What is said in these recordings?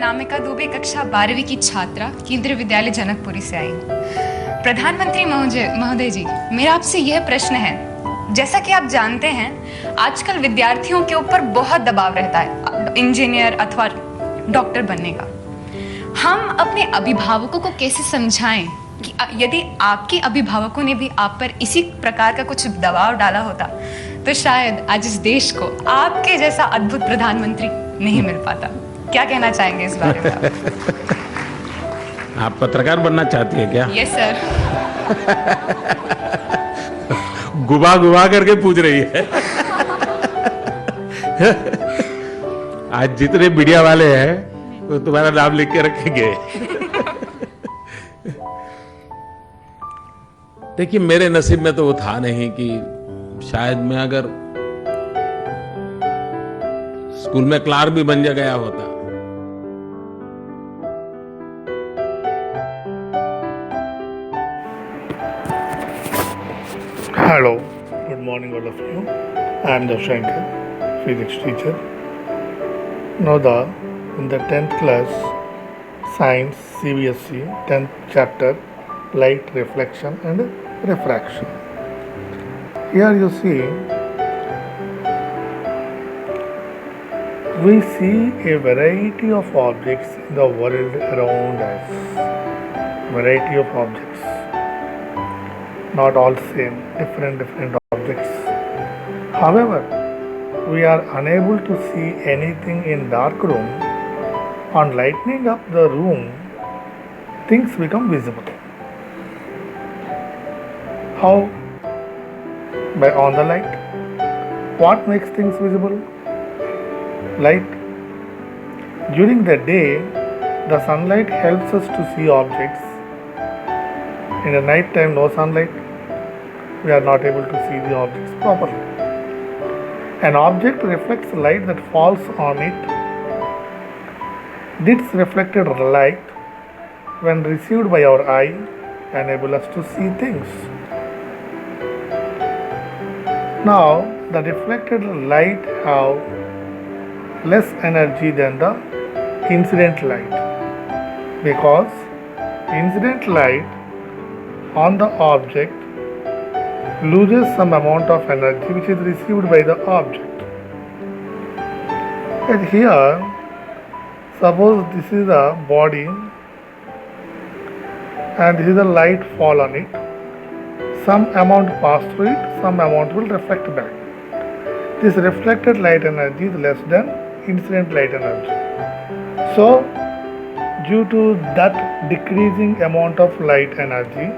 अनामिका दुबे कक्षा 12वीं की छात्रा केंद्रीय विद्यालय जनकपुरी से आई हूँ। प्रधानमंत्री महोदय जी, मेरा आपसे यह प्रश्न है, जैसा कि आप जानते हैं आजकल विद्यार्थियों के ऊपर बहुत दबाव रहता है इंजीनियर अथवा डॉक्टर बनने का। हम अपने अभिभावकों को कैसे समझाएं कि यदि आपके अभिभावकों ने भी आप पर इसी प्रकार का कुछ दबाव डाला होता तो शायद आज इस देश को आपके जैसा अद्भुत प्रधानमंत्री नहीं मिल पाता। क्या कहना चाहेंगे इस बारे में? आप पत्रकार बनना चाहती है क्या? Yes sir. गुबा गुबा करके पूछ रही है। आज जितने मीडिया वाले हैं वो तुम्हारा नाम लिख के रखेंगे। देखिए, मेरे नसीब में तो वो था नहीं कि शायद मैं अगर स्कूल में क्लार्क भी बन गया होता। Hello, good morning all of you. I am the Shankar, physics teacher. Now in the 10th class science CBSE 10th chapter light reflection and refraction. Here you see we see a variety of objects in the world around us. Variety of objects. Not all same, different objects. However, we are unable to see anything in dark room. On lighting up the room, things become visible. How? By on the light. What makes things visible? Light. During the day, the sunlight helps us to see objects. In the night time, no sunlight, we are not able to see the objects properly. An object reflects light that falls on it. This reflected light, when received by our eye, enable us to see things. Now, the reflected light have less energy than the incident light, because incident light on the object loses some amount of energy which is received by the object. And here, suppose this is a body and this is a light fall on it. Some amount pass through it, some amount will reflect back. This reflected light energy is less than incident light energy. So, due to that decreasing amount of light energy,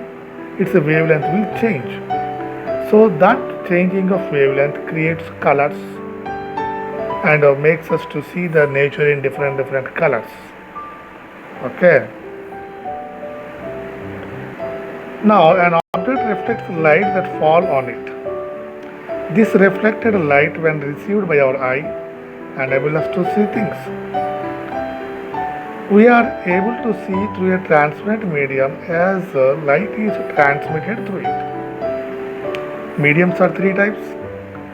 its wavelength will change. So that changing of wavelength creates colors and makes us to see the nature in different colors. Okay. Now an object reflects light that fall on it. This reflected light, when received by our eye, enables us to see things. We are able to see through a transparent medium as light is transmitted through it. Mediums are three types: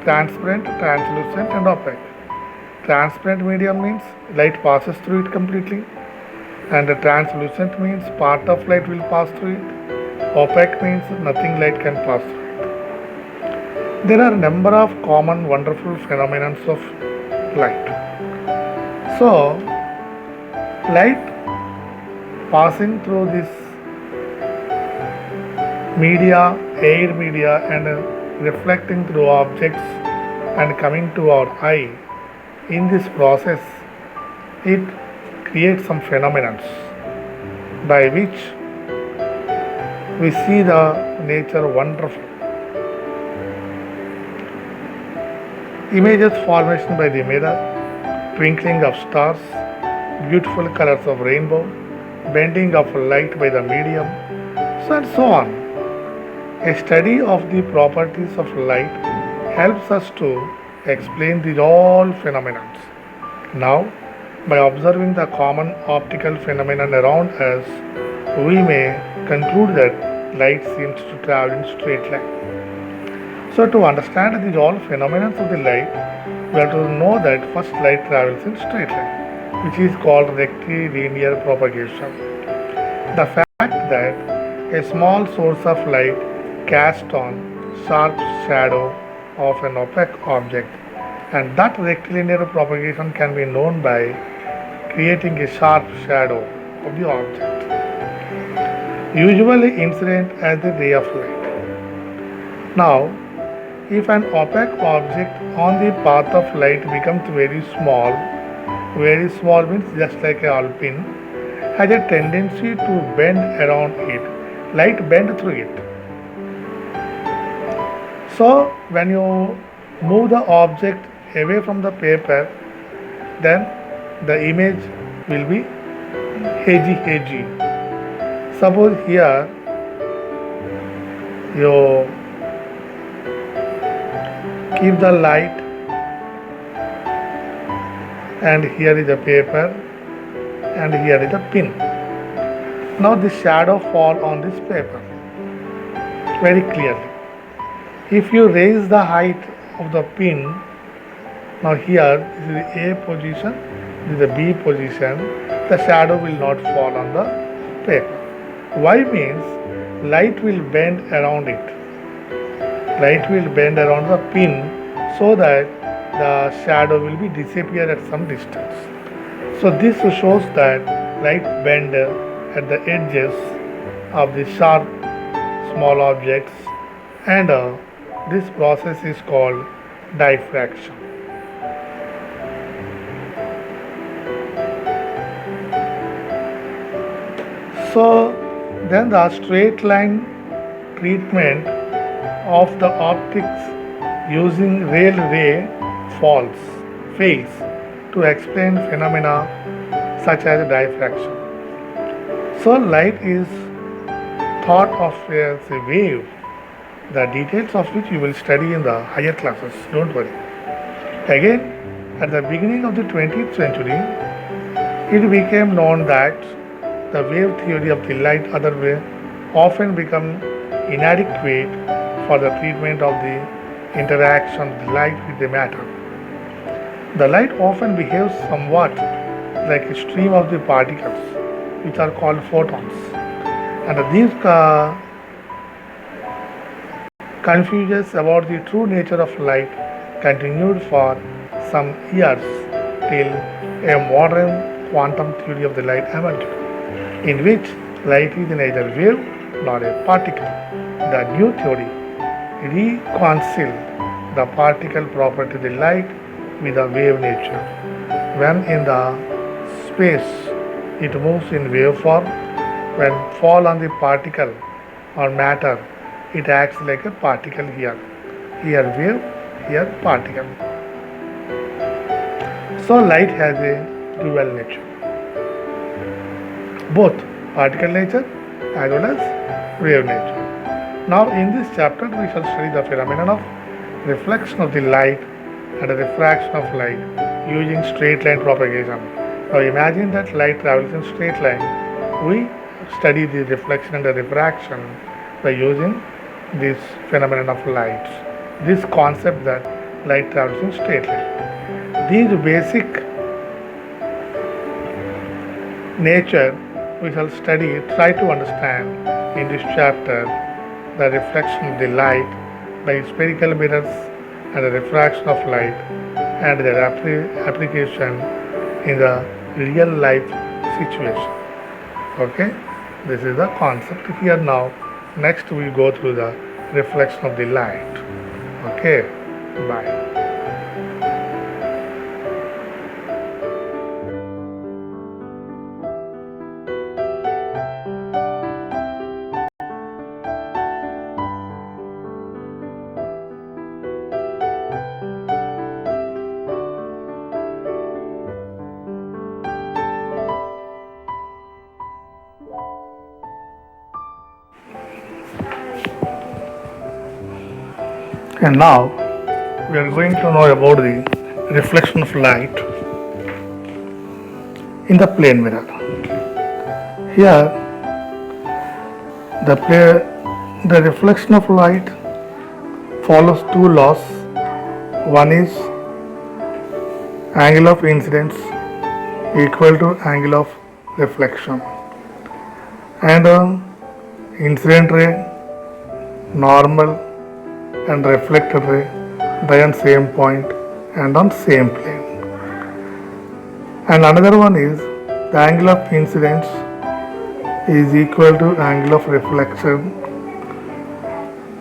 transparent, translucent and opaque. Transparent medium means light passes through it completely, and the translucent means part of light will pass through it. Opaque means nothing light can pass through it. There are a number of common wonderful phenomena of light. So, light passing through this media, air media, and reflecting through objects and coming to our eye, in this process it creates some phenomena by which we see the nature wonderful. Images formation by the mirror, twinkling of stars, beautiful colors of rainbow, bending of light by the medium, so and so on. A study of the properties of light helps us to explain these all phenomena. Now, by observing the common optical phenomena around us, we may conclude that light seems to travel in straight line. So, to understand these all phenomena of the light, we have to know that first light travels in straight line. which is called rectilinear propagation. The fact that a small source of light casts on sharp shadow of an opaque object, and that rectilinear propagation can be known by creating a sharp shadow of the object, usually incident as a ray of light. Now, if an opaque object on the path of light becomes very small means just like a alpine, has a tendency to bend around it, light bend through it. So when you move the object away from the paper, then the image will be hazy. Suppose here you keep the light and here is a paper and here is a pin. Now the shadow fall on this paper very clearly. If you raise the height of the pin, now here this is the A position, this is the B position, the shadow will not fall on the paper. Why means light will bend around it. Light will bend around the pin so that the shadow will be disappear at some distance. So this shows that light bend at the edges of the sharp small objects, and this process is called diffraction. So then the straight line treatment of the optics using railway fails to explain phenomena such as diffraction. So light is thought of as a wave, the details of which you will study in the higher classes, don't worry. Again, at the beginning of the 20th century, it became known that the wave theory of the light other way often become inadequate for the treatment of the interaction of the light with the matter. The light often behaves somewhat like a stream of the particles, which are called photons, and these confusions about the true nature of light continued for some years till a modern quantum theory of the light emerged, in which light is neither wave nor a particle. The new theory reconciled the particle property of the light with the wave nature. When in the space it moves in wave form, when fall on the particle or matter, it acts like a particle here. Here wave, here particle. So light has a dual nature, both particle nature as well as wave nature. Now in this chapter we shall study the phenomenon of reflection of the light and the refraction of light using straight line propagation. Now imagine that light travels in straight line. We study the reflection and the refraction by using this phenomenon of light. This concept that light travels in straight line. These basic nature we shall study, try to understand in this chapter the reflection of the light by spherical mirrors and the refraction of light and their application in the real life situation. Okay, this is the concept here. Now next we go through the reflection of the light. Okay, bye. And now we are going to know about the reflection of light in the plane mirror. Here the reflection of light follows two laws. One is angle of incidence equal to angle of reflection. And incident ray, normal and reflected ray, they on same point and on same plane. And another one is the angle of incidence is equal to angle of reflection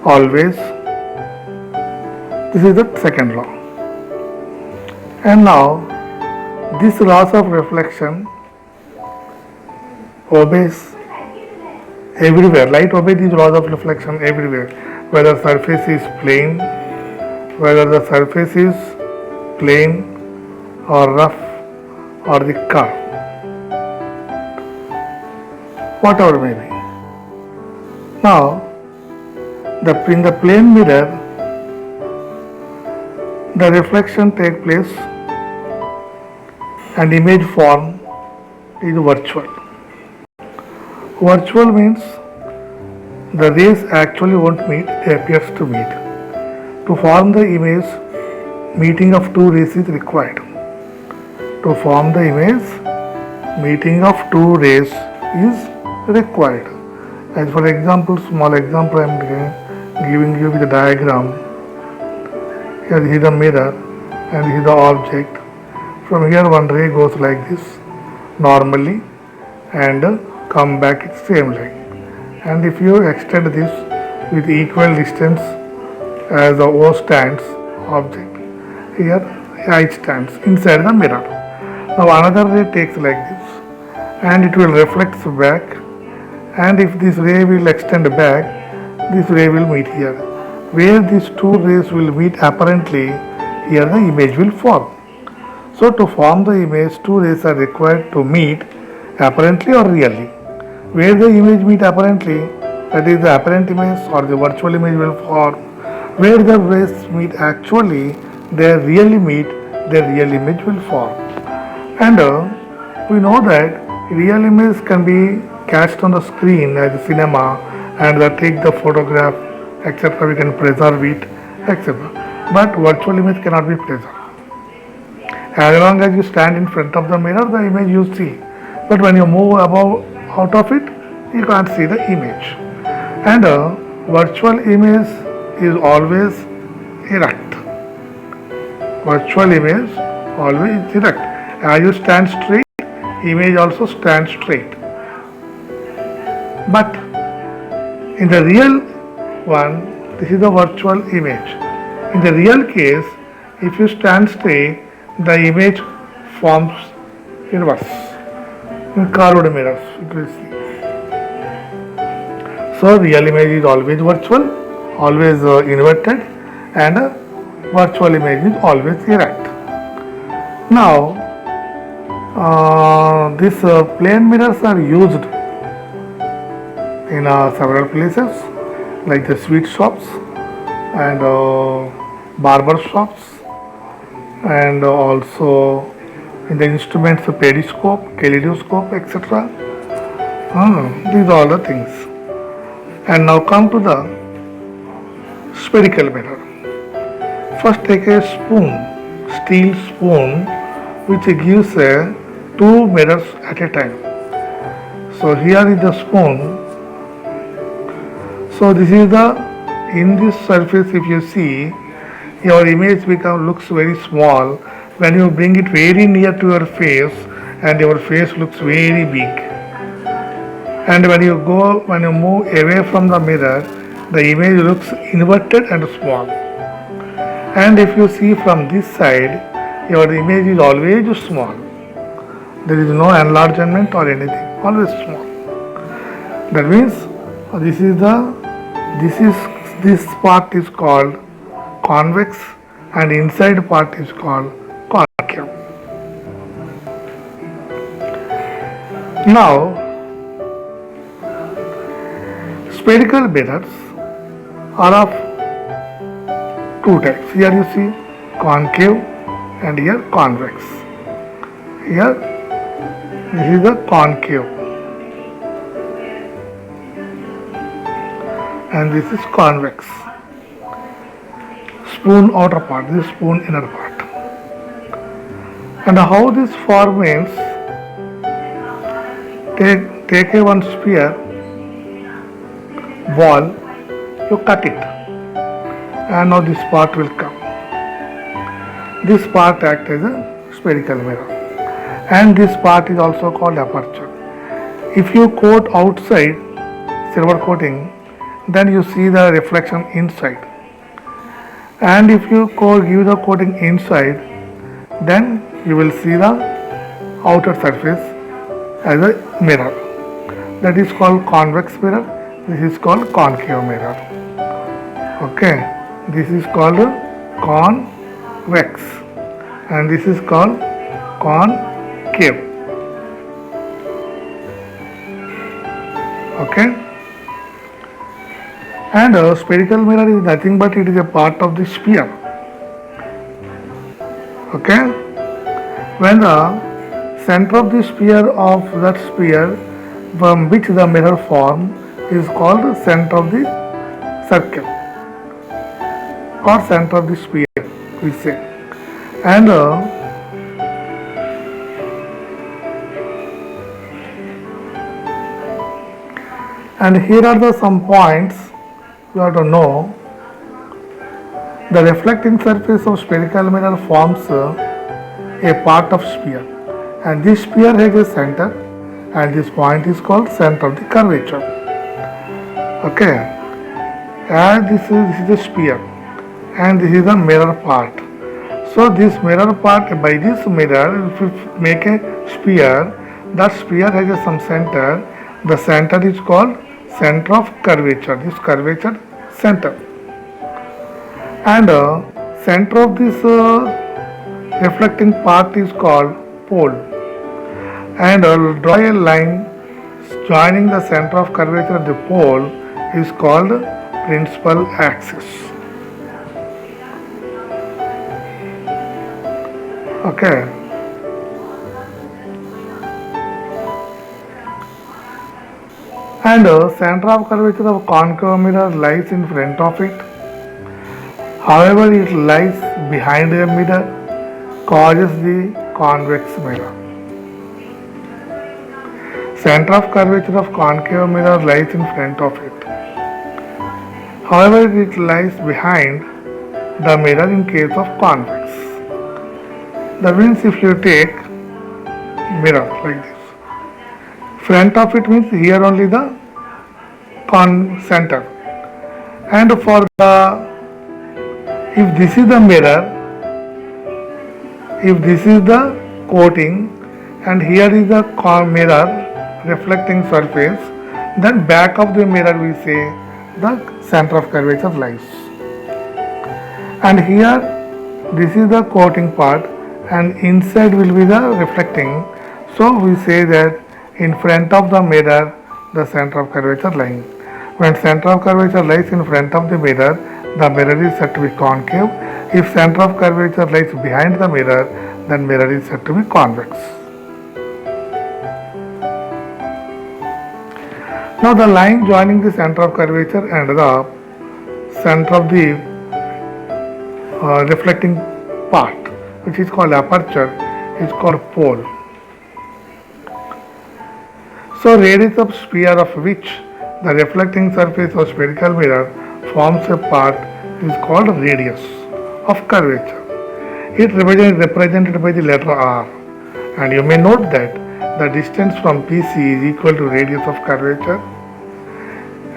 always. This is the second law. And now this laws of reflection obeys everywhere. Light obeys these laws of reflection everywhere, whether surface is plane, whether the surface is plane or rough or the curve, whatever may be. Now, in the plane mirror, the reflection takes place and image form is virtual. Virtual means the rays actually won't meet, they appears to meet. To form the image, meeting of two rays is required. To form the image, meeting of two rays is required. As for example, small example I am giving you with a diagram. Here is the mirror and here is the object. From here one ray goes like this normally and come back its same line. And if you extend this with equal distance as the O stands object, here I stands inside the mirror. Now another ray takes like this and it will reflect back, and if this ray will extend back, this ray will meet here. Where these two rays will meet apparently, here the image will form. So to form the image, two rays are required to meet apparently or really. Where the image meet apparently, that is the apparent image or the virtual image will form. Where the rays meet actually, they really meet, their real image will form. And we know that real image can be cast on the screen as a cinema and take the photograph, etc. We can preserve it, etc. But virtual image cannot be preserved. As long as you stand in front of the mirror, the image you see. But when you move out of it, you can't see the image. And virtual image is always erect. Virtual image always erect. As you stand straight, image also stands straight. But in the real one, this is the virtual image. In the real case, if you stand straight, the image forms in reverse. In curved mirrors, it will see. So real image is always virtual, always inverted, and virtual image is always erect. Now, these plane mirrors are used in several places, like the sweet shops and barber shops, and also in the instruments periscope, kaleidoscope, etc. These are all the things. And now come to the spherical mirror. First take a spoon, steel spoon, which gives two mirrors at a time. So here is the spoon. So this is in this surface, if you see, your image looks very small when you bring it very near to your face, and your face looks very big. And when you move away from the mirror, the image looks inverted and small. And if you see from this side, your image is always small. There is no enlargement or anything, always small. That means this part is called convex and inside part is called concave. Now, spherical mirrors are of two types. Here you see concave and here convex. Here this is the concave and this is convex. Spoon outer part, this spoon inner part. And how this form means, take a one sphere ball, you cut it, and now this part will come. This part acts as a spherical mirror, and this part is also called aperture. If you coat outside silver coating, then you see the reflection inside, and if you give the coating inside, then you will see the outer surface as a mirror. That is called convex mirror. This is called concave mirror. Okay, this is called convex, and this is called concave. Okay, and a spherical mirror is nothing but it is a part of the sphere. Okay, when the center of the sphere of that sphere from which the mirror form is called the center of the circle or center of the sphere, we say. And here are the some points you have to know. The reflecting surface of spherical mirror forms a part of sphere, and this sphere has a center, and this point is called center of the curvature. Okay, and this is the sphere, and this is the mirror part. So this mirror part, by this mirror, if you make a sphere, that sphere has some center. The center is called center of curvature. This curvature center, and center of this reflecting part is called pole. And draw a line joining the center of curvature of the pole is called principal axis. Okay. And center of curvature of concave mirror lies in front of it. However, it lies behind the mirror, causes the convex mirror. Center of curvature of concave mirror lies in front of it. However, it lies behind the mirror in case of convex. That means if you take mirror like this, front of it means here only the center, and for the, if this is the mirror, if this is the coating, and here is the mirror reflecting surface, then back of the mirror we say the center of curvature lies, and here this is the coating part, and inside will be the reflecting. So we say that in front of the mirror the center of curvature lying. When center of curvature lies in front of the mirror is said to be concave. If center of curvature lies behind the mirror, then mirror is said to be convex. Now the line joining the center of curvature and the center of the reflecting part, which is called aperture, is called pole. So radius of sphere of which the reflecting surface of spherical mirror forms a part is called radius of curvature. It is represented by the letter R, and you may note that the distance from PC is equal to radius of curvature.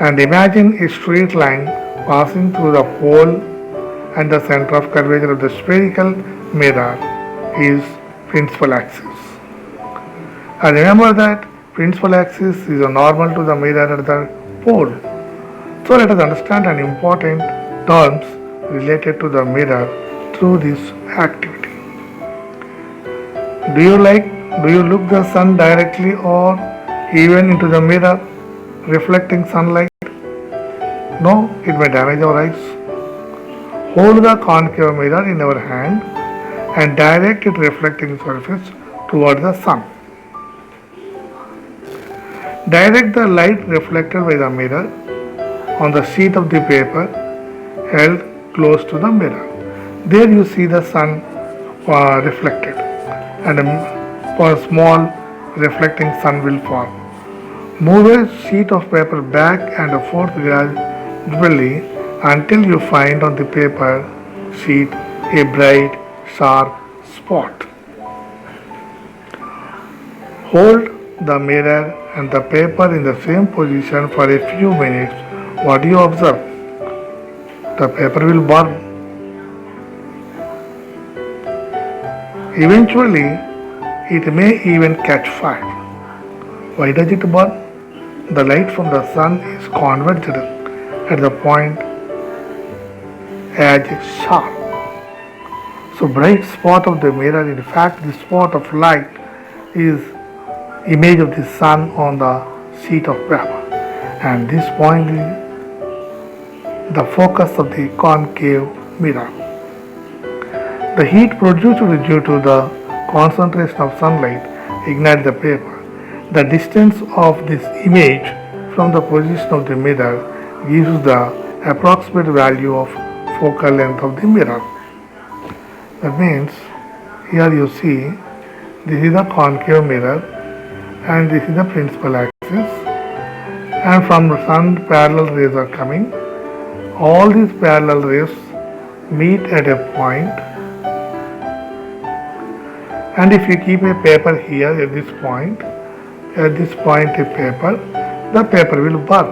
And imagine a straight line passing through the pole, and the center of curvature of the spherical mirror is principal axis. And remember that principal axis is normal to the mirror at the pole. So let us understand an important terms related to the mirror through this activity. Do you look the sun directly or even into the mirror reflecting sunlight? No, it may damage our eyes. Hold the concave mirror in our hand and direct its reflecting surface toward the sun. Direct the light reflected by the mirror on the sheet of the paper held close to the mirror. There you see the sun reflected, and a small reflecting sun will form. Move a sheet of paper back and forth gradually until you find on the paper sheet a bright, sharp spot. Hold the mirror and the paper in the same position for a few minutes. What do you observe? The paper will burn. Eventually, it may even catch fire. Why does it burn? The light from the sun is converged at the point as sharp. So bright spot of the mirror, in fact the spot of light is image of the sun on the sheet of paper, and this point is the focus of the concave mirror. The heat produced due to the concentration of sunlight ignites the paper. The distance of this image from the position of the mirror gives the approximate value of focal length of the mirror. That means here you see this is the concave mirror and this is the principal axis, and from the sun parallel rays are coming. All these parallel rays meet at a point, and if you keep a paper here at this point a paper, the paper will burn.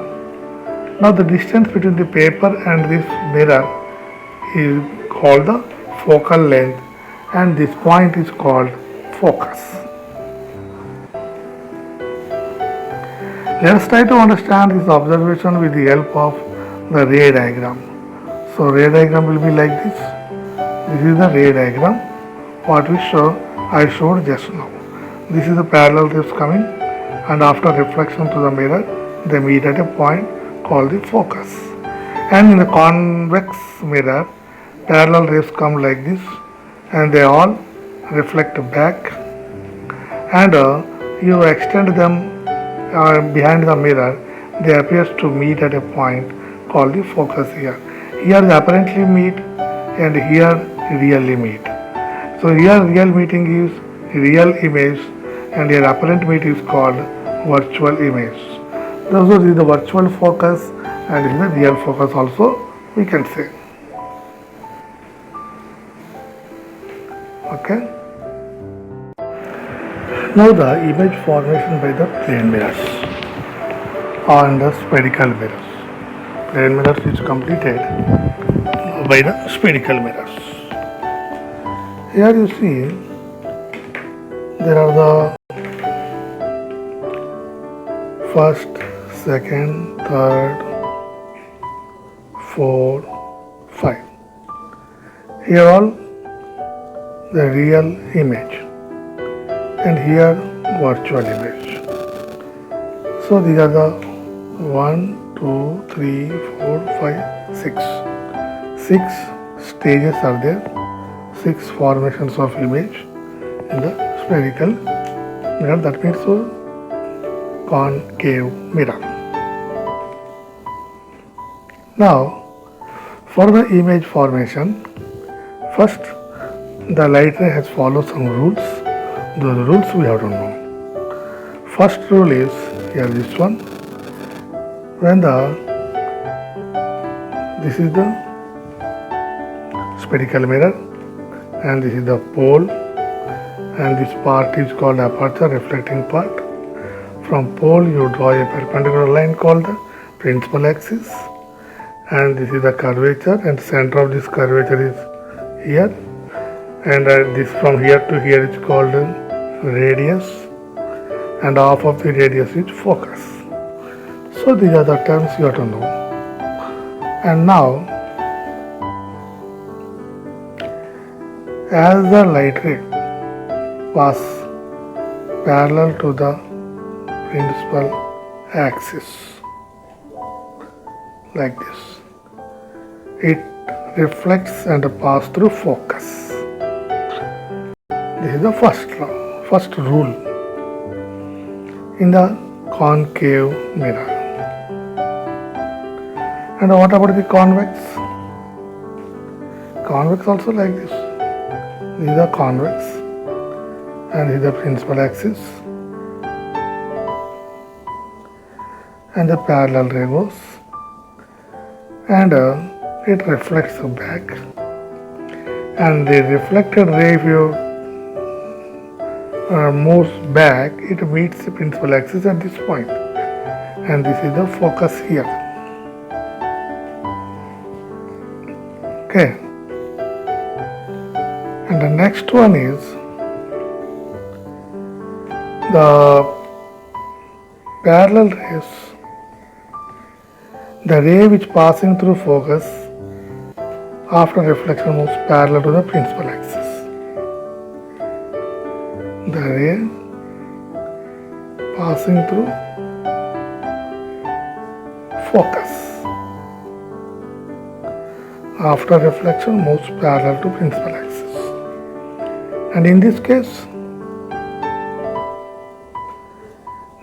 Now the distance between the paper and this mirror is called the focal length, and this point is called focus. Let us try to understand this observation with the help of the ray diagram. So ray diagram will be like this. This is the ray diagram what I showed just now. This is the parallel rays coming, and after reflection to the mirror they meet at a point called the focus. And in the convex mirror, parallel rays come like this and they all reflect back, and you extend them behind the mirror, they appear to meet at a point called the focus here. Here they apparently meet and here really meet. So here real meeting is real image and here apparent meet is called virtual image. Those are the virtual focus and this is the real focus also we can say. Okay. Now the image formation by the plane mirrors and the spherical mirrors. Plane mirrors is completed by the spherical mirrors. Here you see there are the first, second, third, fourth, 5. Here all the real image and here virtual image. So these are the 1, 2, 3, 4, 5, 6. 6 stages are there, 6 formations of image in the spherical mirror, that means concave mirror. Now for the image formation, first the light ray has followed some rules. Those rules we have to know. First rule is here this one. When this is the spherical mirror and this is the pole and this part is called aperture, reflecting part. From pole you draw a perpendicular line called the principal axis, and this is the curvature and center of this curvature is here, and this from here to here is called radius, and half of the radius is focus. So these are the terms you have to know. And now as the light ray pass parallel to the principal axis like this, it reflects and passes through focus. This is the first rule in the concave mirror. And what about the convex? Convex also like this. This is the convex and this is the principal axis. and the parallel ray goes and it reflects back, and the reflected ray, if you moves back, it meets the principal axis at this point, and this is the focus here. Okay, and the next one is the parallel rays. The ray which passing through focus after reflection moves parallel to the principal axis. The ray passing through focus after reflection moves parallel to principal axis. And in this case,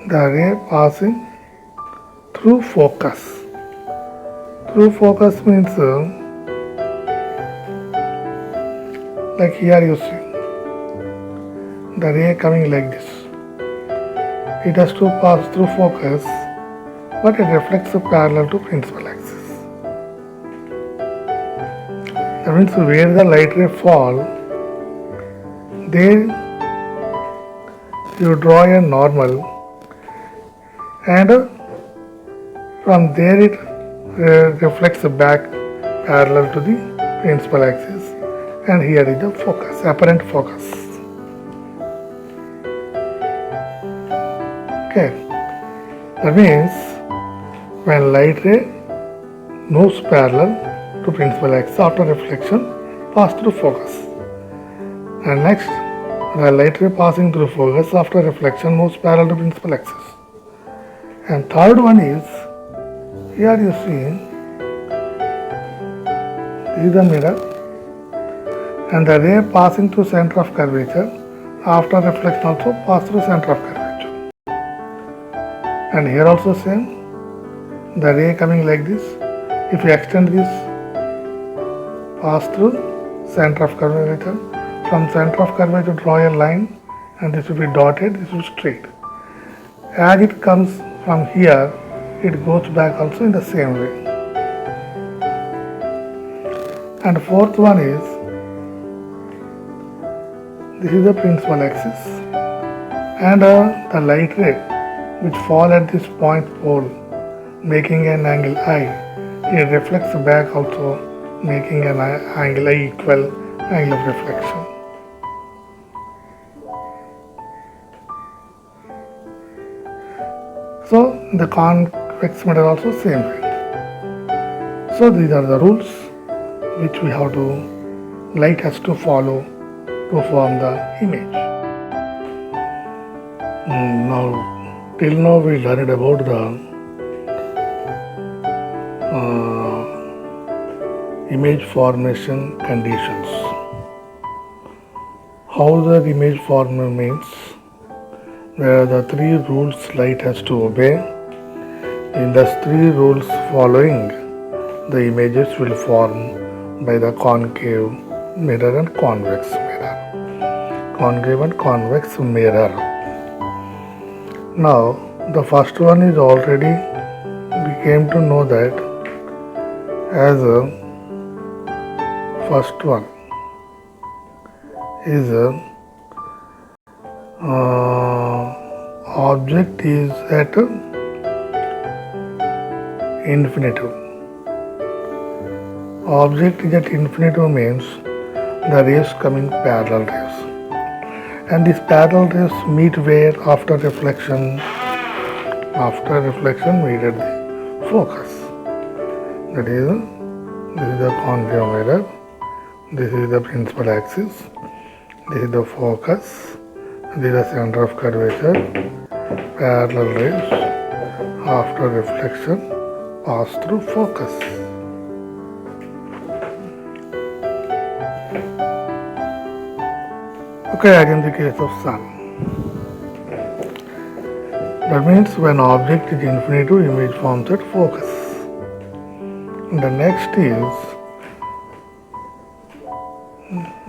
the ray passing through focus. Through focus means like here you see the ray coming like this. It has to pass through focus, but it reflects parallel to principal axis. That means where the light ray fall, there you draw a normal, and from there it reflects back parallel to the principal axis, and here is the focus, apparent focus. Okay, that means when light ray moves parallel to principal axis after reflection pass through focus, and next the light ray passing through focus after reflection moves parallel to principal axis. And third one is, here you see, this is the mirror, and the ray passing through center of curvature after reflection also pass through center of curvature. And here also same, the ray coming like this. If you extend this, pass through center of curvature. From center of curvature draw a line, and this will be dotted, this will be straight. As it comes from here, it goes back also in the same way. And fourth one is, this is the principal axis, and the light ray which fall at this point pole making an angle I, it reflects back also making an angle I equal angle of reflection. So the convex mirror also same way. So these are the rules which we have to, light has to follow to form the image. Till now we learned about the image formation conditions. How the image formation means, there are the three rules light has to obey. In the three rules following, the images will form by the concave mirror and convex mirror. Concave and convex mirror. Now, the first one is already, we came to know that as a first one is object is at infinitive. Object is at infinitive means the rays coming parallel rays, and these parallel rays meet where after reflection. After reflection meet at the focus. That is, this is the concave mirror, this is the principal axis, this is the focus, this is the center of curvature. Parallel rays after reflection pass through focus. Okay, as in the case of sun. That means when object is infinitive, image forms at focus. And the next is,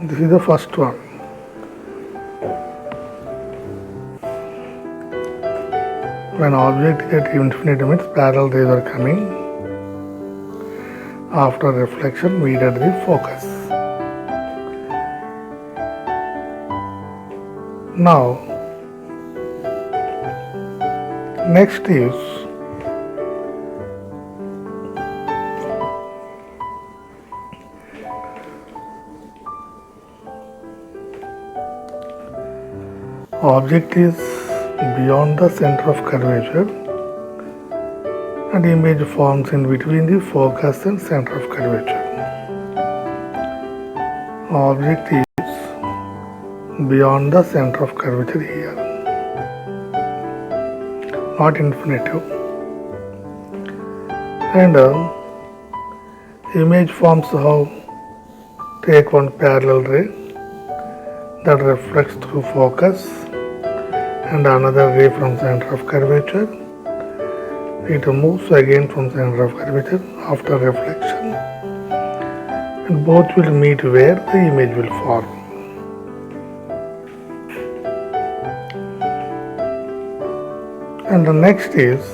this is the first one. when object at infinity means parallel rays are coming. After reflection, meet at the focus. Now, next is object is beyond the center of curvature and image forms in between the focus and center of curvature. Object is beyond the center of curvature here, not infinitive. And image forms how? Take one parallel ray that reflects through focus and another ray from center of curvature. It moves again from center of curvature after reflection, and both will meet where the image will form. And the next is,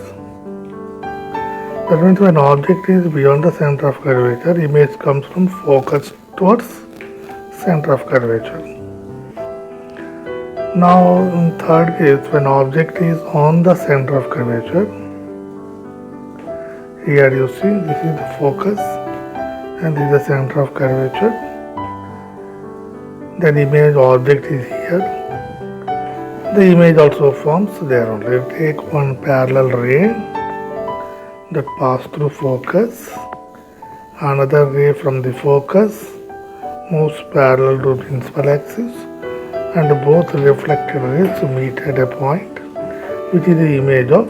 that means when object is beyond the center of curvature, image comes from focus towards center of curvature. Now in third case, when object is on the center of curvature, here you see this is the focus and this is the center of curvature. Then image object is here. The image also forms there only. Take one parallel ray that pass through focus. Another ray from the focus moves parallel to principal axis, and both reflected rays meet at a point which is the image of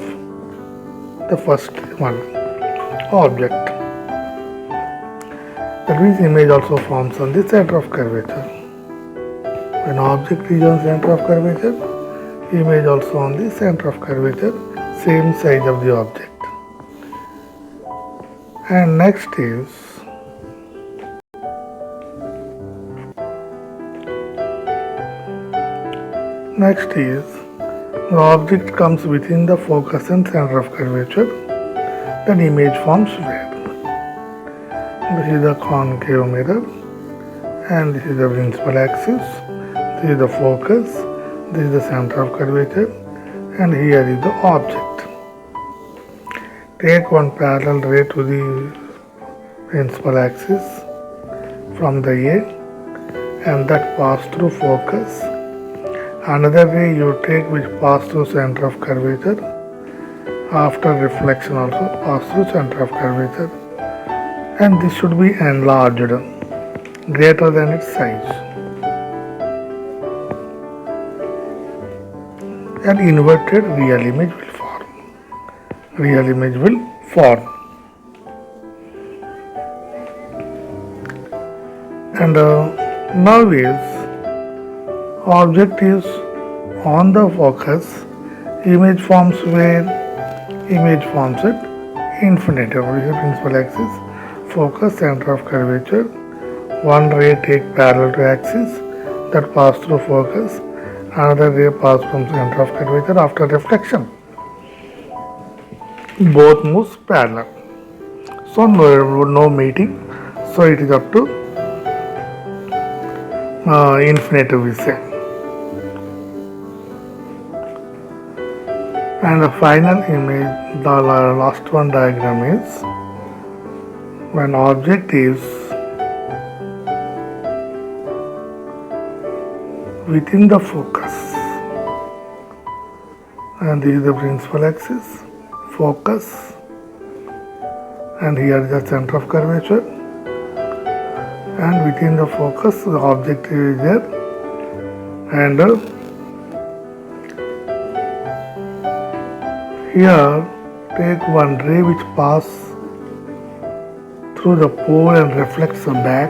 the first one, object. That means image also forms on the center of curvature. When object is on center of curvature, image also on the center of curvature, same size of the object. And next is the object comes within the focus and center of curvature, then image forms where? This is the concave mirror and this is the principal axis, this is the focus, this is the center of curvature, and here is the object. Take one parallel ray to the principal axis from the A and that pass through focus. Another ray you take which pass through center of curvature. After reflection also pass through center of curvature, and this should be enlarged greater than its size. An inverted real image will form. Real image will form. And now is object is on the focus, image forms where? Image forms at infinitive, principal axis, focus, center of curvature. One ray take parallel to axis that pass through focus, another ray pass from center of curvature after reflection. Both moves parallel. So no meeting. So it is up to infinitive we say. And the final image, the last one diagram is when object is within the focus, and this is the principal axis, focus, and here is the center of curvature, and within the focus the object is there, and here take one ray which pass through the pole and reflects back,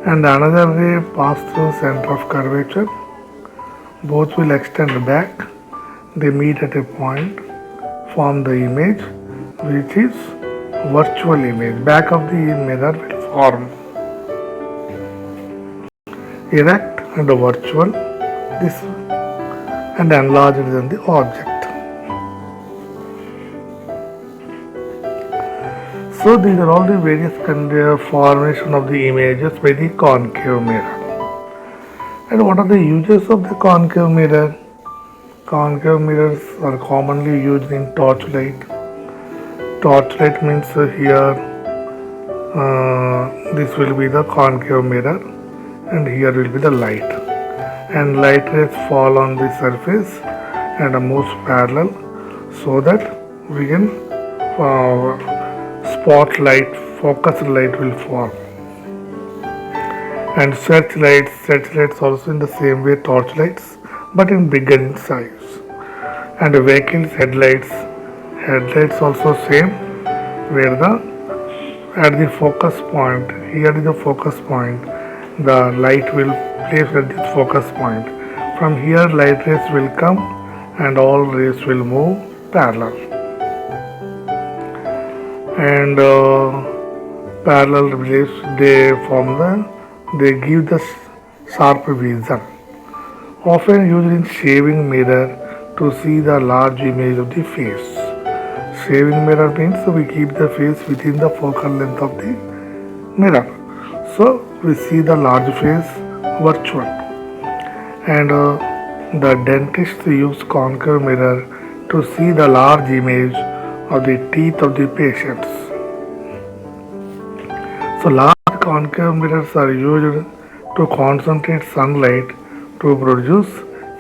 and another ray pass through center of curvature. Both will extend back. They meet at a point, form the image, which is virtual image. Back of the mirror will form erect and virtual. This and enlarged than the object. So these are all the various formation of the images by the concave mirror. And what are the uses of the concave mirror? Concave mirrors are commonly used in torchlight. Torchlight means here this will be the concave mirror and here will be the light. And light rays fall on the surface and moves parallel so that we can spotlight, focused light will form. And searchlights also in the same way torchlights but in bigger in size. And vehicles headlights also same where at the focus point, here is the focus point, the light will place at this focus point. From here light rays will come and all rays will move parallel. And parallel rays they give the sharp vision. Often used in shaving mirror to see the large image of the face. Shaving mirror means we keep the face within the focal length of the mirror. So we see the large face virtual. And the dentists use concave mirror to see the large image of the teeth of the patients. So large concave mirrors are used to concentrate sunlight to produce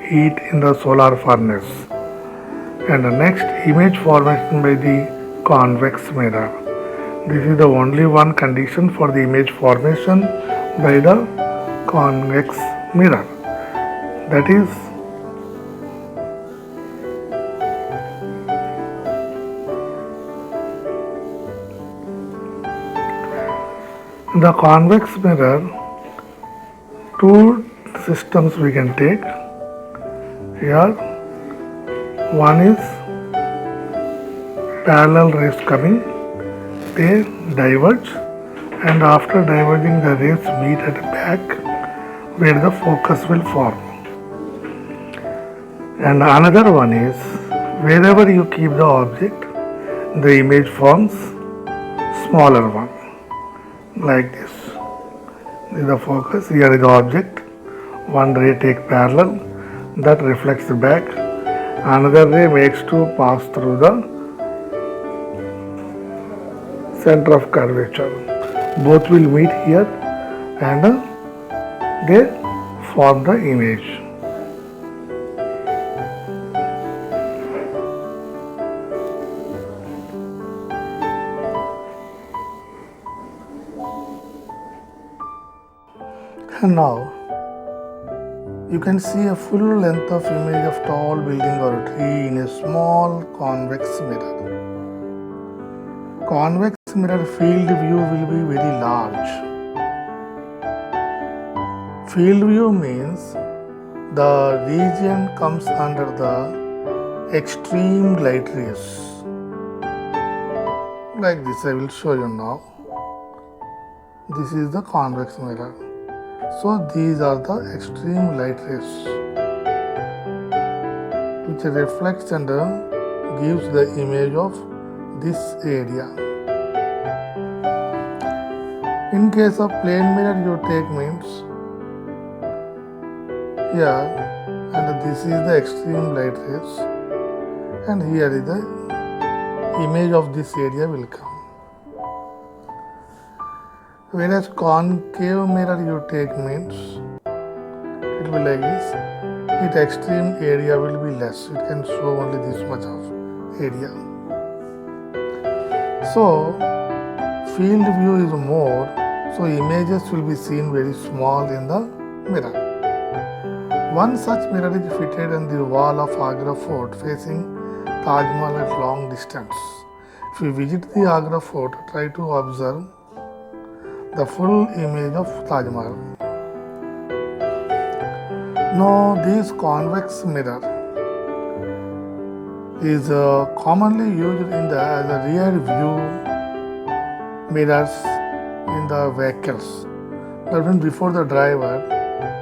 heat in the solar furnace. And the next, image formation by the convex mirror. This is the only one condition for the image formation by the convex mirror. That is, the convex mirror, two systems we can take. Here, one is parallel rays coming, they diverge, and after diverging the rays meet at the back where the focus will form. And another one is wherever you keep the object, the image forms smaller one, like this. This is the focus, here is the object, one ray take parallel, that reflects back, another ray makes to pass through the center of curvature. Both will meet here and they form the image. And now you can see a full length of image of tall building or a tree in a small convex mirror. Convex mirror field view will be very large. Field view means the region comes under the extreme light rays. Like this, I will show you now. This is the convex mirror. So these are the extreme light rays which reflects and gives the image of this area. In case of plane mirror you take means here, and this is the extreme light rays and here is the image of this area will come. Whereas concave mirror you take means it will be like this, its extreme area will be less, it can show only this much of area. So field view is more, so images will be seen very small in the mirror. One such mirror is fitted on the wall of Agra Fort facing Taj Mahal at long distance. If you visit the Agra Fort, try to observe the full image of Taj Mahal. Now this convex mirror is commonly used in as a rear view mirrors in the vehicles. That means before the driver,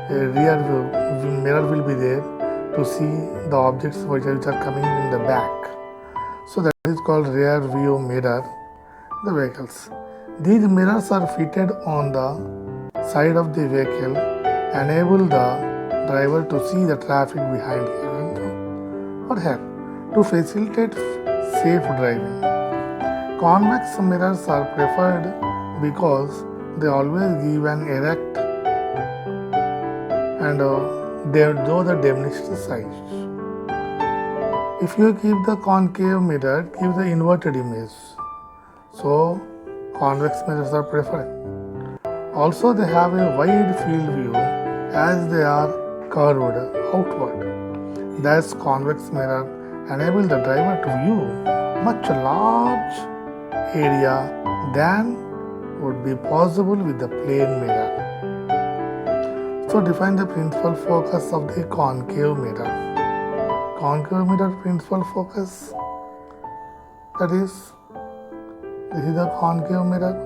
a rear view mirror will be there to see the objects which are coming in the back. So that is called rear view mirror, the vehicles. These mirrors are fitted on the side of the vehicle, enable the driver to see the traffic behind him or her to facilitate safe driving. Convex mirrors are preferred because they always give an erect and though the diminished size. If you keep the concave mirror, give the inverted image. So convex mirrors are preferred. Also, they have a wide field view as they are curved outward. Thus, convex mirror enable the driver to view much large area than would be possible with the plane mirror. So, define the principal focus of the concave mirror. Concave mirror principal focus, that is, this is the concave mirror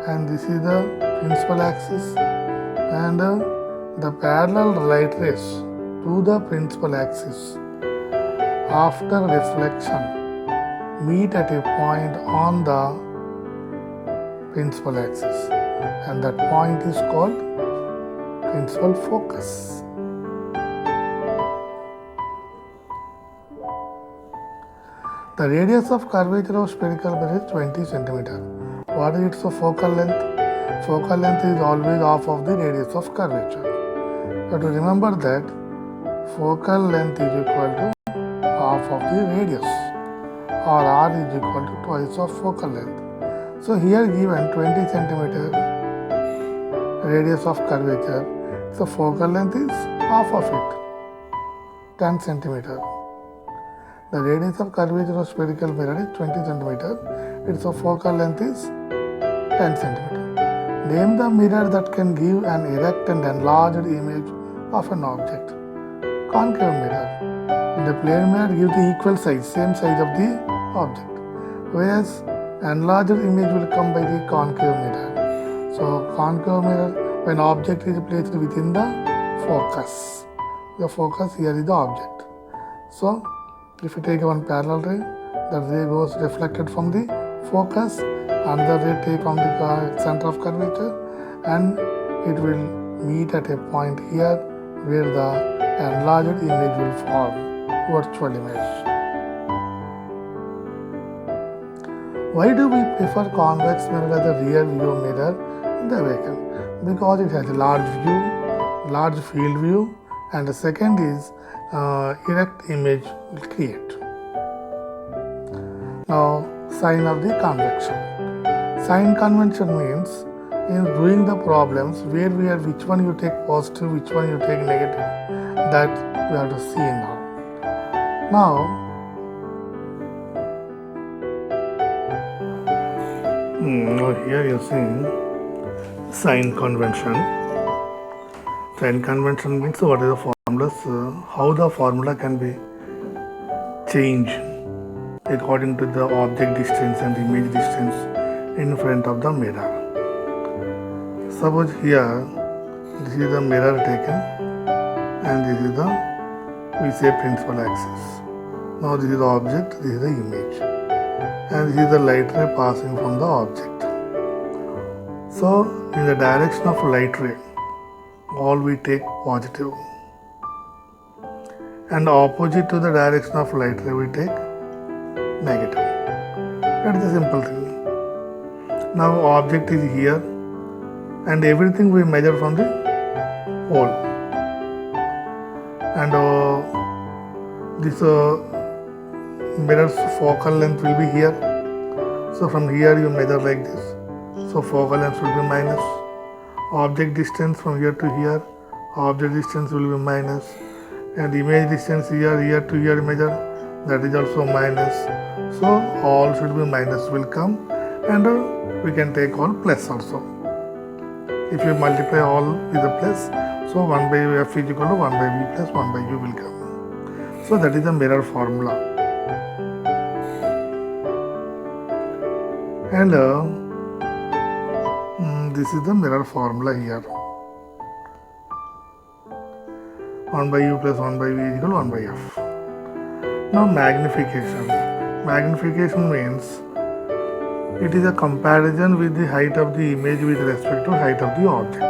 and this is the principal axis, and the parallel light rays to the principal axis after reflection meet at a point on the principal axis, and that point is called principal focus. The radius of curvature of spherical mirror is 20 cm. What is its focal length? Focal length is always half of the radius of curvature. You have to remember that focal length is equal to half of the radius, or r is equal to twice of focal length. So here given 20 cm radius of curvature, so focal length is half of it, 10 cm. The radius of curvature of spherical mirror is 20 cm. Its focal length is 10 cm. Name the mirror that can give an erect and enlarged image of an object. Concave mirror. In the plane mirror, give the equal size, same size of the object. Whereas enlarged image will come by the concave mirror. So concave mirror, when object is placed within the focus. The focus here is the object. So if you take one parallel ray, the ray goes reflected from the focus, another ray take from the center of curvature, and it will meet at a point here where the enlarged image will form, virtual image. Why do we prefer convex mirror as a rear view mirror in the vehicle? Because it has a large view, large field view, and the second is erect image will create. Now, sign of the convection. Sign convention means in doing the problems where we are which one you take positive, which one you take negative, that we have to see now. Now here you are seeing sign convention. Sign convention means what is the formulas, how the formula can be changed according to the object distance and image distance in front of the mirror. Suppose here this is the mirror taken and this is the, we say, principal axis. Now this is the object, this is the image, and this is the light ray passing from the object. So in the direction of light ray, all we take positive, and opposite to the direction of light ray we take negative. That is the simple thing. Now object is here and everything we measure from the hole, and this mirror's focal length will be here. So from here you measure like this. So focal length will be minus. Object distance from here to here, object distance will be minus, and image distance here to here measure, that is also minus. So all should be minus will come, and we can take all plus also. If you multiply all with the plus, so 1 by f is equal to 1 by v plus 1 by u will come. So that is the mirror formula. And this is the mirror formula here. 1 by u plus 1 by v is equal to 1 by f. Now magnification. Magnification means it is a comparison with the height of the image with respect to height of the object.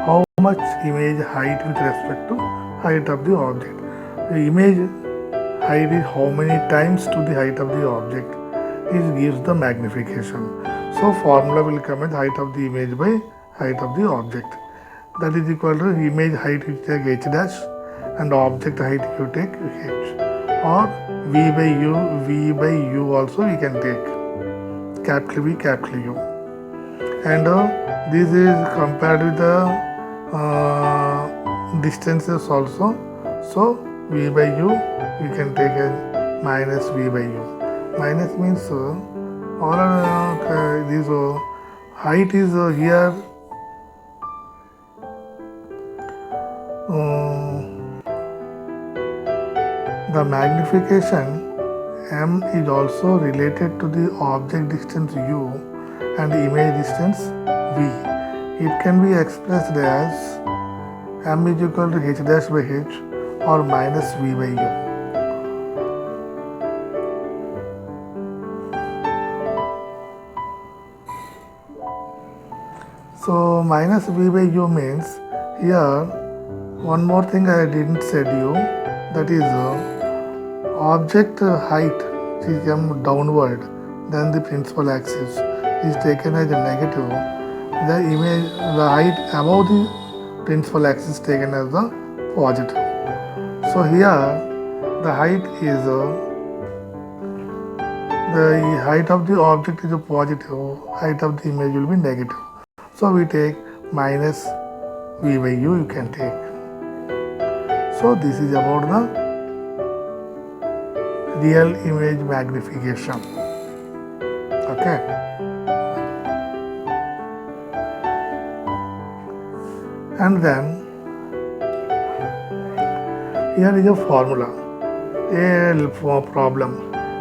How much image height with respect to height of the object. The image height is how many times to the height of the object. This gives the magnification. So formula will come as height of the image by height of the object. That is equal to image height you take h dash and object height you take h. Or v by u also we can take. Capital V, capital U. And this is compared with the distances also. So v by u we can take as minus v by u. Minus means all this height is here the magnification m is also related to the object distance u and image distance v. It can be expressed as m is equal to h dash by h or minus v by u. So minus v by u means here one more thing I didn't said you, that is object height is come downward, then the principal axis is taken as a negative. The height above the principal axis taken as the positive. So here the height is the height of the object is a positive, height of the image will be negative. So we take minus v by u you can take. So this is about the real image magnification. Okay. And then here is a formula, a problem.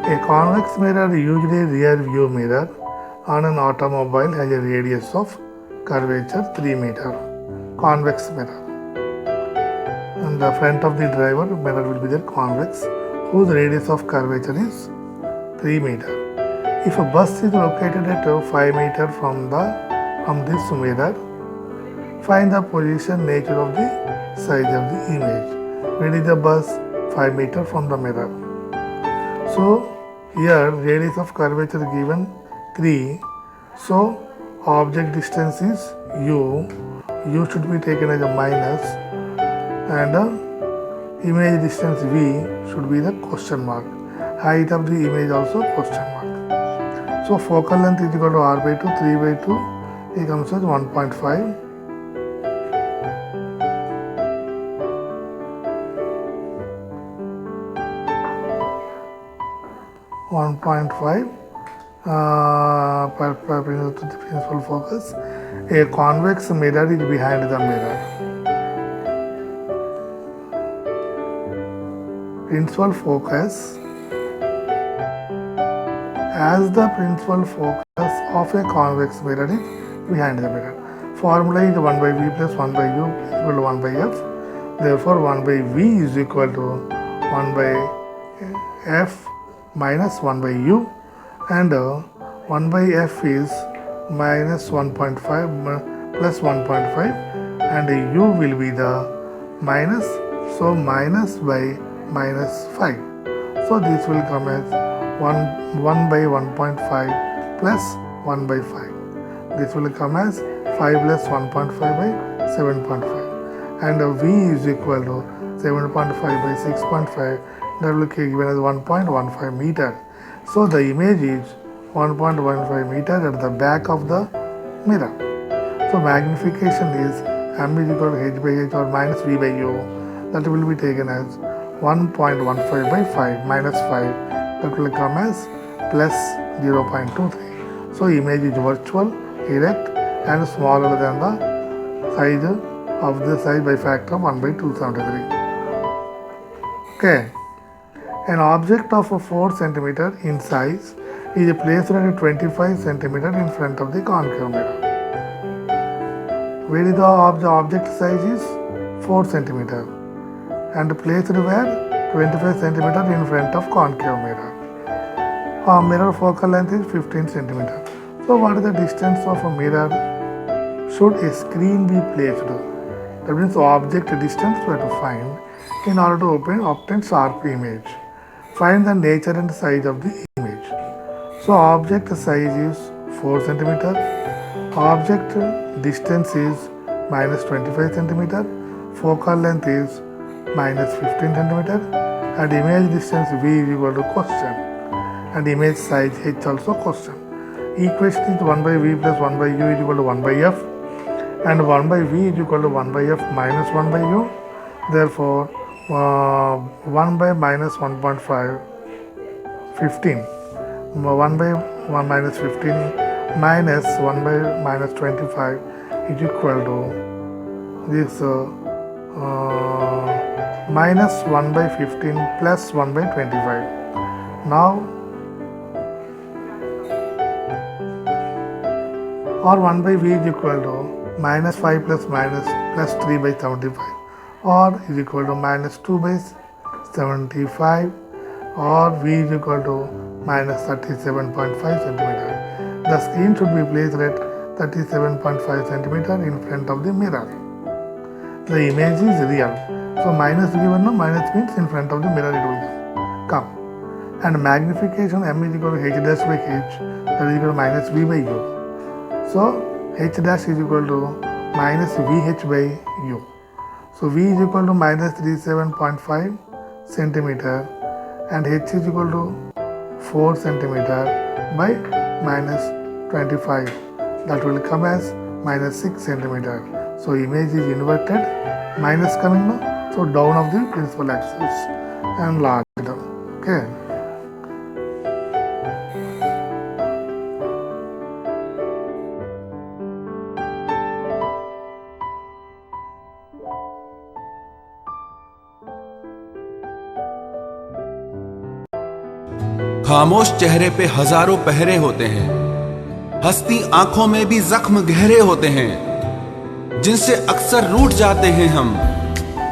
A convex mirror, usually rear view mirror, on an automobile has a radius of curvature 3 meter. Convex mirror. And the front of the driver mirror will be there convex, whose radius of curvature is 3 meter. If a bus is located at 5 meter from this mirror, find the position nature of the size of the image. Where is the bus? 5 meter from the mirror. So here radius of curvature given 3. So object distance is u. U should be taken as a minus, and image distance v should be the question mark. Height of the image also question mark. So focal length is equal to r by 2, 3 by 2, it comes as 1.5. Perpendicular to the principal focus. A convex mirror is behind the mirror. Principal focus. As the principal focus of a convex mirror is behind the mirror. Formula is 1 by v plus 1 by u is equal to 1 by f. Therefore 1 by v is equal to 1 by f minus 1 by u, and 1 by f is minus 1.5 plus 1.5, and u will be the minus, so minus by minus 5. So this will come as 1 by 1.5 plus 1 by 5. This will come as 5 plus 1.5 by 7.5, and v is equal to 7.5 by 6.5, that will be given as 1.15 meter. So the image is 1.15 meter at the back of the mirror. So magnification is m is equal to h by h or minus v by u. That will be taken as 1.15 by 5 minus 5. That will come as plus 0.23. So image is virtual, erect, and smaller than the size of the size by factor of 1 by 273. Okay. An object of 4 cm in size is placed at 25 cm in front of the concave mirror. Where is the object size is 4 cm. and placed where 25 centimeter in front of concave mirror. Mirror focal length is 15 centimeter. So what is the distance of a mirror should a screen be placed? That means object distance we have to find in order to obtain sharp image. Find the nature and size of the image. So object size is 4 centimeter. Object distance is minus 25 centimeter. Focal length is minus 15 centimeter. And image distance V is equal to question. And image size H also question. Equation is 1 by V plus 1 by U is equal to 1 by F. And 1 by V is equal to 1 by F minus 1 by U. Therefore, 1 by minus 1.5, 15. 1 by 1 minus 15 minus 1 by minus 25 is equal to this minus 1 by 15 plus 1 by 25. Now, or 1 by V is equal to minus 5 plus 3 by 75, or is equal to minus 2 by 75, or V is equal to minus 37.5 centimeter. The screen should be placed at 37.5 centimeter in front of the mirror. The image is real. So minus given, no, minus means in front of the mirror it will come. And magnification M is equal to H dash by H, that is equal to minus V by U. So H dash is equal to minus VH by U. So V is equal to minus 37.5 centimeter and H is equal to 4 centimeter by minus 25. That will come as minus 6 centimeter. So image is inverted, minus coming now. So down of the principal axis and large down. Okay. खामोश चेहरे पे हजारों पहरे होते हैं, हंसती आंखों में भी जख्म गहरे होते हैं, जिनसे अक्सर रूठ जाते हैं हम,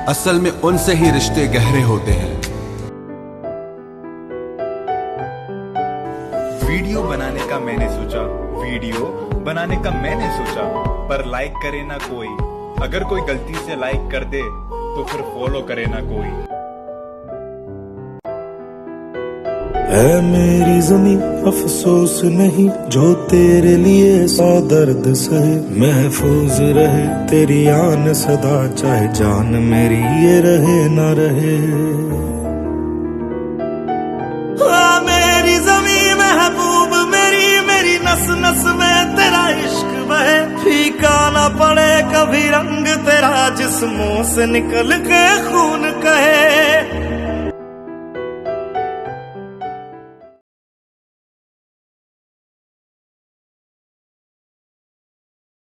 असल में उनसे ही रिश्ते गहरे होते हैं। वीडियो बनाने का मैंने सोचा, वीडियो बनाने का मैंने सोचा, पर लाइक करे ना कोई। अगर कोई गलती से लाइक कर दे तो फिर फॉलो करे ना कोई। है मेरी ज़मीं अफसोस नहीं, जो तेरे लिए सौ दर्द सहे, महफूज रहे तेरी आन सदा, चाहे जान मेरी ये रहे ना रहे। मेरी ज़मीं महबूब मेरी, मेरी नस नस में तेरा इश्क बहे, फीका ना पड़े कभी रंग तेरा, जिस्मों से निकल के खून कहे।